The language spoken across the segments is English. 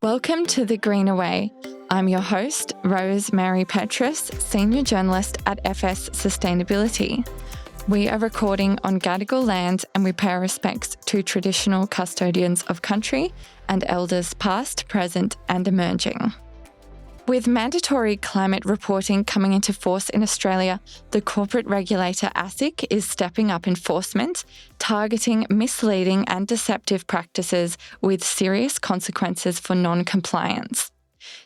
Welcome to The Greener Way. I'm your host, Rose Mary Petrass, Senior Journalist at FS Sustainability. We are recording on Gadigal land and we pay our respects to traditional custodians of country and elders past, present and emerging. With mandatory climate reporting coming into force in Australia, the corporate regulator ASIC is stepping up enforcement, targeting misleading and deceptive practices with serious consequences for non-compliance.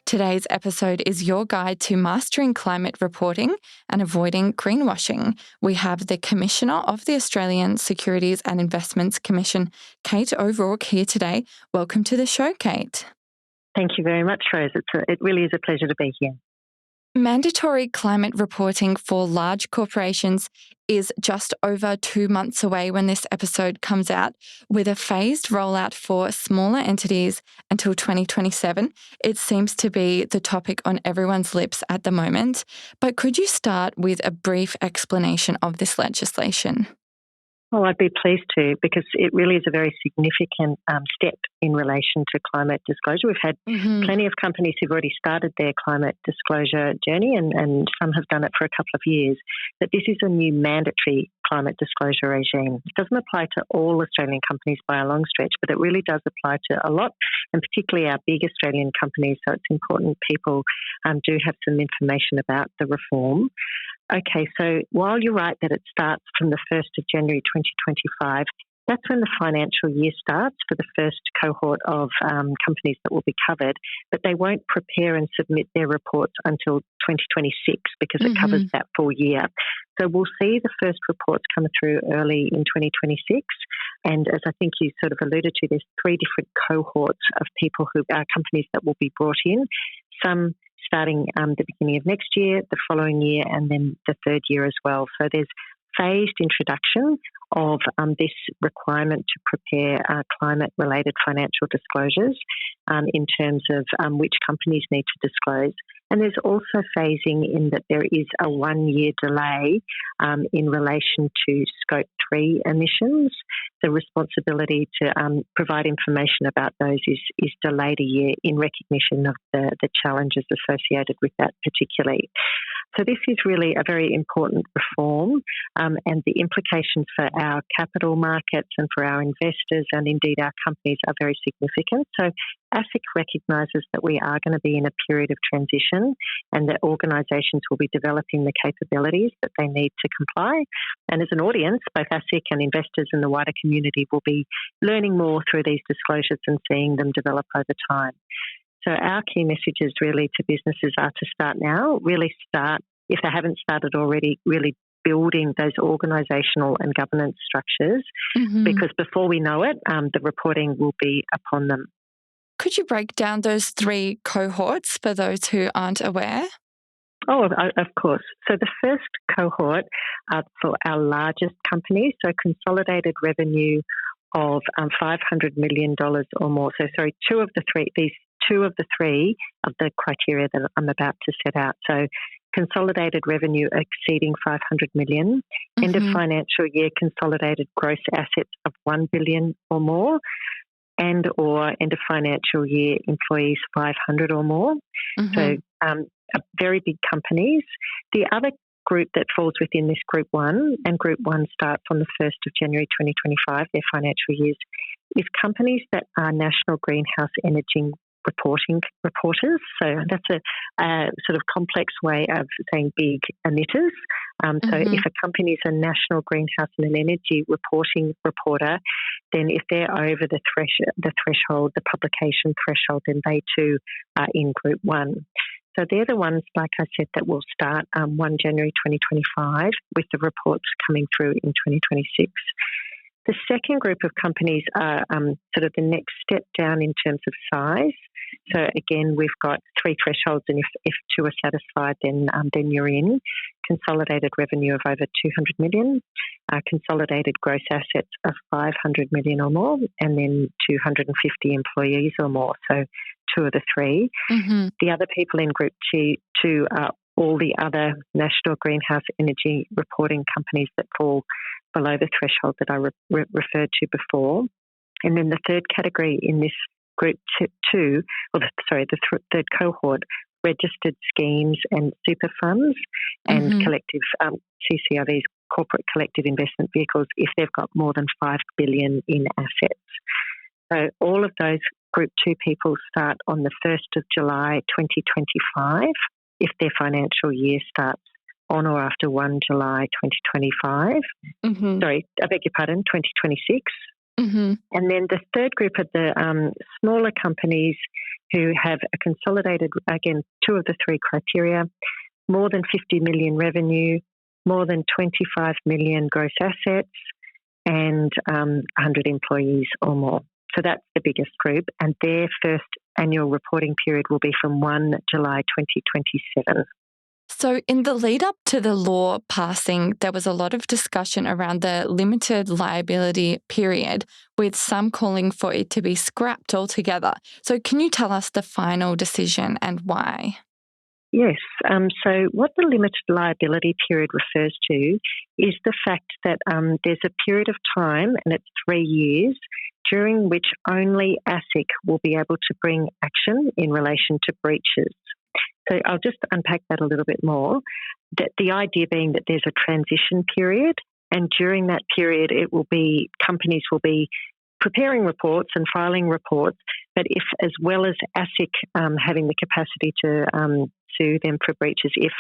Today's episode is your guide to mastering climate reporting and avoiding greenwashing. We have the Commissioner of the Australian Securities and Investments Commission, Kate O'Rourke, here today. Welcome to the show, Kate. Thank you very much, Rose. It really is a pleasure to be here. Mandatory climate reporting for large corporations is just over 2 months away when this episode comes out, with a phased rollout for smaller entities until 2027. It seems to be the topic on everyone's lips at the moment. But could you start with a brief explanation of this legislation? Well, I'd be pleased to, because it really is a very significant step in relation to climate disclosure. We've had plenty of companies who've already started their climate disclosure journey, and some have done it for a couple of years. But this is a new mandatory climate disclosure regime. It doesn't apply to all Australian companies by a long stretch, but it really does apply to a lot, and particularly our big Australian companies. So it's important people do have some information about the reform. Okay, so while you're right that it starts from the 1st of January 2025, that's when the financial year starts for the first cohort of companies that will be covered, but they won't prepare and submit their reports until 2026 because it covers that full year. So we'll see the first reports come through early in 2026. And as I think you sort of alluded to, there's 3 different cohorts of people who are companies that will be brought in, some starting the beginning of next year, the following year, and then the third year as well. So there's phased introduction of this requirement to prepare climate-related financial disclosures in terms of which companies need to disclose. And there's also phasing in that there is a 1-year delay in relation to Scope 3 emissions. The responsibility to provide information about those is delayed a year in recognition of the challenges associated with that particularly. So this is really a very important reform, and the implications for our capital markets and for our investors and indeed our companies are very significant. So ASIC recognises that we are going to be in a period of transition and that organisations will be developing the capabilities that they need to comply. And as an audience, both ASIC and investors in the wider community will be learning more through these disclosures and seeing them develop over time. So our key messages really to businesses are to start now, really start, if they haven't started already, really building those organisational and governance structures, because before we know it, the reporting will be upon them. Could you break down those 3 cohorts for those who aren't aware? Oh, of course. So the first cohort are for our largest companies, so consolidated revenue of $500 million or more. So sorry, two of the three of the criteria that I'm about to set out. So consolidated revenue exceeding $500 million, end of financial year consolidated gross assets of $1 billion or more, and or end of financial year employees 500 or more. So very big companies. The other group that falls within this Group 1, and Group 1 starts on the 1st of January 2025, their financial years, is companies that are national greenhouse energy reporters. So that's a sort of complex way of saying big emitters. So if a company is a national greenhouse and an energy reporting reporter, then if they're over the threshold, the publication threshold, then they too are in Group 1. So they're the ones, like I said, that will start 1 January 2025 with the reports coming through in 2026. The second group of companies are sort of the next step down in terms of size. So again, we've got 3 thresholds, and if 2 are satisfied, then you're in. Consolidated revenue of over $200 million, consolidated gross assets of $500 million or more, and then 250 employees or more. So 2 of the 3. The other people in Group 2 are all the other national greenhouse energy reporting companies that fall below the threshold that I referred to before. And then the third category in this Group 2, third cohort, registered schemes and super funds and collective CCIVs, corporate collective investment vehicles, if they've got more than $5 billion in assets. So all of those Group 2 people start on the 1st of July 2025 if their financial year starts on or after 1 July 2025. Sorry, I beg your pardon, 2026. And then the third group are the smaller companies who have a consolidated, again, 2 of the 3 criteria, more than 50 million revenue, more than 25 million gross assets, and 100 employees or more. So that's the biggest group, and their first annual reporting period will be from 1 July 2027. So in the lead up to the law passing, there was a lot of discussion around the limited liability period, with some calling for it to be scrapped altogether. So can you tell us the final decision and why? Yes. So what the limited liability period refers to is the fact that there's a period of time, and it's 3 years, during which only ASIC will be able to bring action in relation to breaches. So I'll just unpack that a little bit more. The idea being that there's a transition period, and during that period, companies will be preparing reports and filing reports. But if, as well as ASIC having the capacity to sue them for breaches, if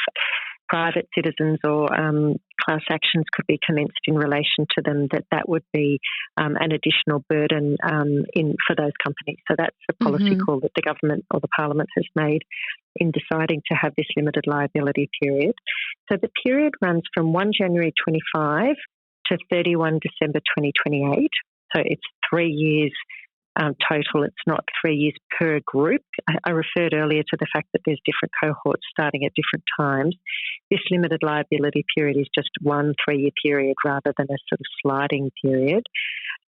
private citizens or class actions could be commenced in relation to them, that would be an additional burden for those companies. So that's the policy call that the government or the Parliament has made in deciding to have this limited liability period. So the period runs from 1 January 25 to 31 December 2028. So it's 3 years total. It's not 3 years per group. I referred earlier to the fact that there's different cohorts starting at different times. This limited liability period is just 1 3-year period rather than a sort of sliding period.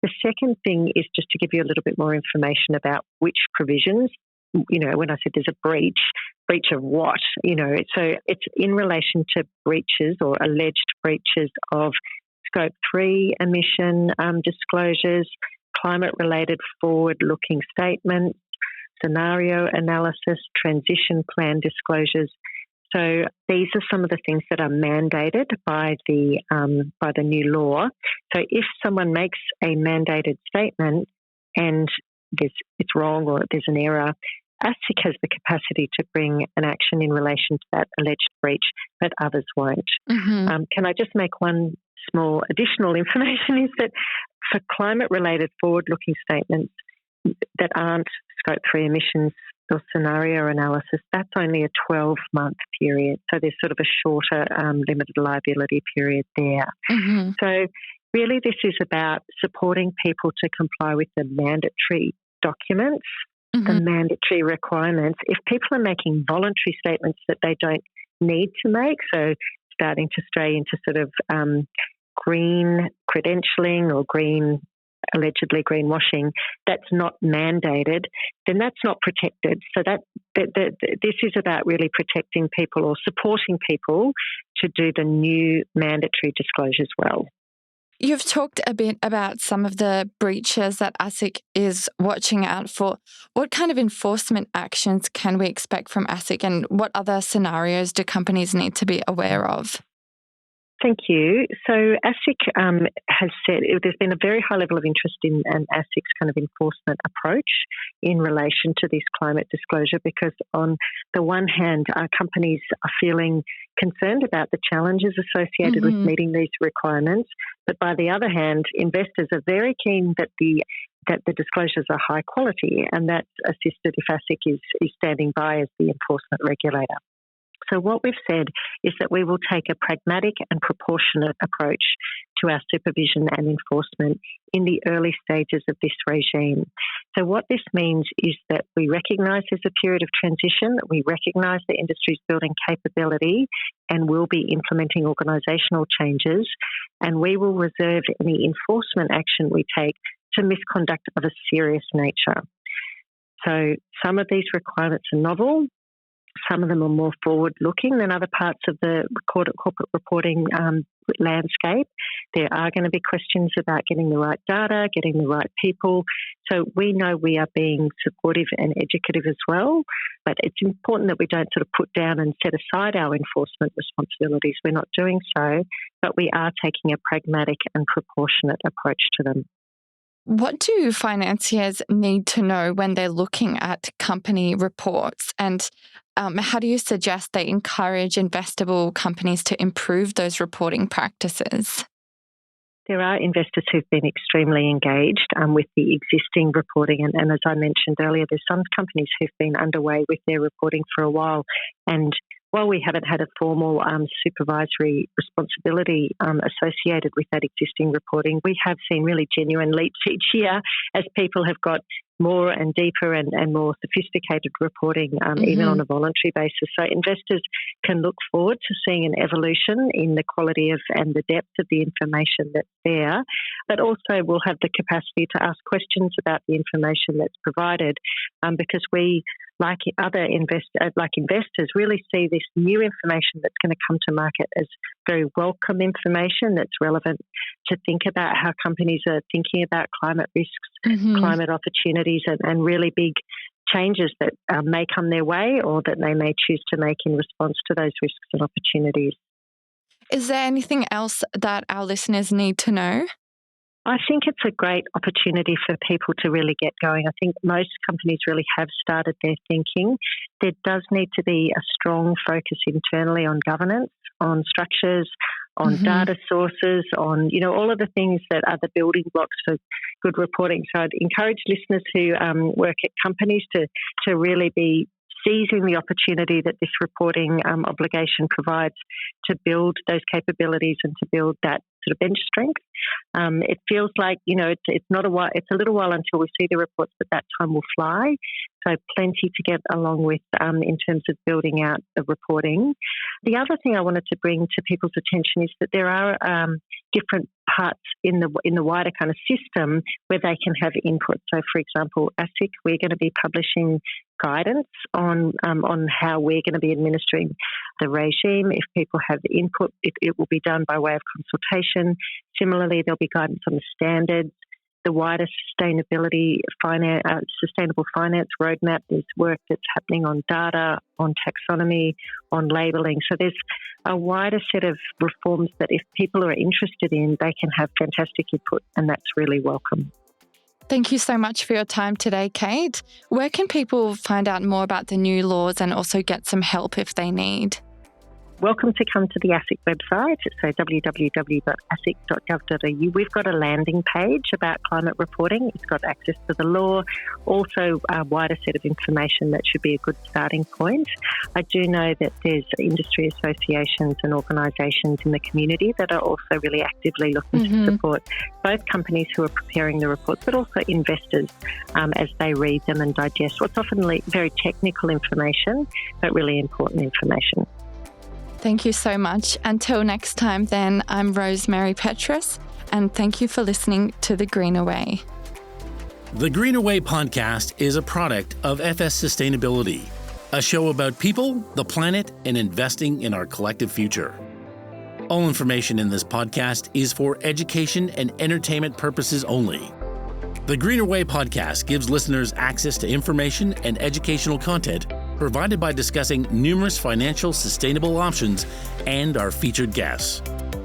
The second thing is just to give you a little bit more information about which provisions. When I said there's a breach of what? So it's in relation to breaches or alleged breaches of Scope 3 emission disclosures, climate-related forward-looking statements, scenario analysis, transition plan disclosures. So these are some of the things that are mandated by the new law. So if someone makes a mandated statement and it's wrong or there's an error, ASIC has the capacity to bring an action in relation to that alleged breach, but others won't. Can I just make one small additional information is that for climate-related forward-looking statements that aren't Scope 3 emissions or scenario analysis, that's only a 12-month period. So there's sort of a shorter limited liability period there. So really this is about supporting people to comply with the mandatory documents, the mandatory requirements. If people are making voluntary statements that they don't need to make, so starting to stray into sort of green credentialing or allegedly greenwashing, that's not mandated, then that's not protected. So this is about really protecting people or supporting people to do the new mandatory disclosures well. You've talked a bit about some of the breaches that ASIC is watching out for. What kind of enforcement actions can we expect from ASIC, and what other scenarios do companies need to be aware of? Thank you. So ASIC has said there's been a very high level of interest in ASIC's kind of enforcement approach in relation to this climate disclosure, because on the one hand, companies are feeling concerned about the challenges associated with meeting these requirements, but by the other hand, investors are very keen that the disclosures are high quality, and that's assisted if ASIC is standing by as the enforcement regulator. So what we've said is that we will take a pragmatic and proportionate approach to our supervision and enforcement in the early stages of this regime. So what this means is that we recognise there's a period of transition, we recognise the industry's building capability and will be implementing organisational changes, and we will reserve any enforcement action we take to misconduct of a serious nature. So some of these requirements are novel, Some of them are more forward-looking than other parts of the corporate reporting landscape. There are going to be questions about getting the right data, getting the right people. So we know we are being supportive and educative as well, but it's important that we don't sort of put down and set aside our enforcement responsibilities. We're not doing so, but we are taking a pragmatic and proportionate approach to them. What do financiers need to know when they're looking at company reports? And how do you suggest they encourage investable companies to improve those reporting practices? There are investors who've been extremely engaged with the existing reporting. And as I mentioned earlier, there's some companies who've been underway with their reporting for a while. And while we haven't had a formal supervisory responsibility associated with that existing reporting, we have seen really genuine leaps each year as people have got more and deeper and more sophisticated reporting, even on a voluntary basis. So investors can look forward to seeing an evolution in the quality of and the depth of the information that's there, but also we'll have the capacity to ask questions about the information that's provided, because we, like investors, really see this new information that's going to come to market as very welcome information that's relevant to think about how companies are thinking about climate risks, climate opportunities, and really big changes that may come their way or that they may choose to make in response to those risks and opportunities. Is there anything else that our listeners need to know? I think it's a great opportunity for people to really get going. I think most companies really have started their thinking. There does need to be a strong focus internally on governance, on structures, on data sources, on, all of the things that are the building blocks for good reporting. So I'd encourage listeners who work at companies to really be seizing the opportunity that this reporting obligation provides to build those capabilities and to build that sort of bench strength. It feels like, it's not a while, it's a little while until we see the reports, but that time will fly. So plenty to get along with in terms of building out the reporting. The other thing I wanted to bring to people's attention is that there are different parts in the wider kind of system where they can have input. So, for example, ASIC, we're going to be publishing guidance on how we're going to be administering the regime. If people have input, it will be done by way of consultation. Similarly, there'll be guidance on the standards. The wider sustainable finance roadmap, there's work that's happening on data, on taxonomy, on labelling. So there's a wider set of reforms that if people are interested in, they can have fantastic input, and that's really welcome. Thank you so much for your time today, Kate. Where can people find out more about the new laws and also get some help if they need? Welcome to come to the ASIC website, so www.asic.gov.au. We've got a landing page about climate reporting. It's got access to the law, also a wider set of information that should be a good starting point. I do know that there's industry associations and organisations in the community that are also really actively looking to support both companies who are preparing the reports, but also investors as they read them and digest what's often very technical information, but really important information. Thank you so much. Until next time, then, I'm Rose Mary Petrass, and thank you for listening to The Greener Way. The Greener Way podcast is a product of FS Sustainability, a show about people, the planet, and investing in our collective future. All information in this podcast is for education and entertainment purposes only. The Greener Way podcast gives listeners access to information and educational content provided by discussing numerous financial sustainable options and our featured guests.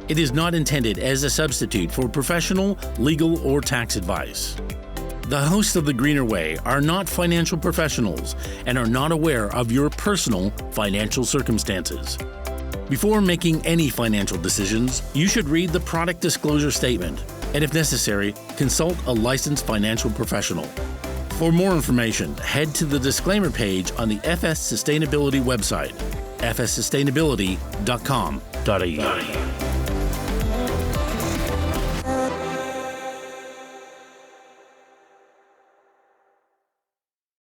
It is not intended as a substitute for professional, legal, or tax advice. The hosts of The Greener Way are not financial professionals and are not aware of your personal financial circumstances. Before making any financial decisions, you should read the product disclosure statement and, if necessary, consult a licensed financial professional. For more information, head to the disclaimer page on the FS Sustainability website, fssustainability.com.au.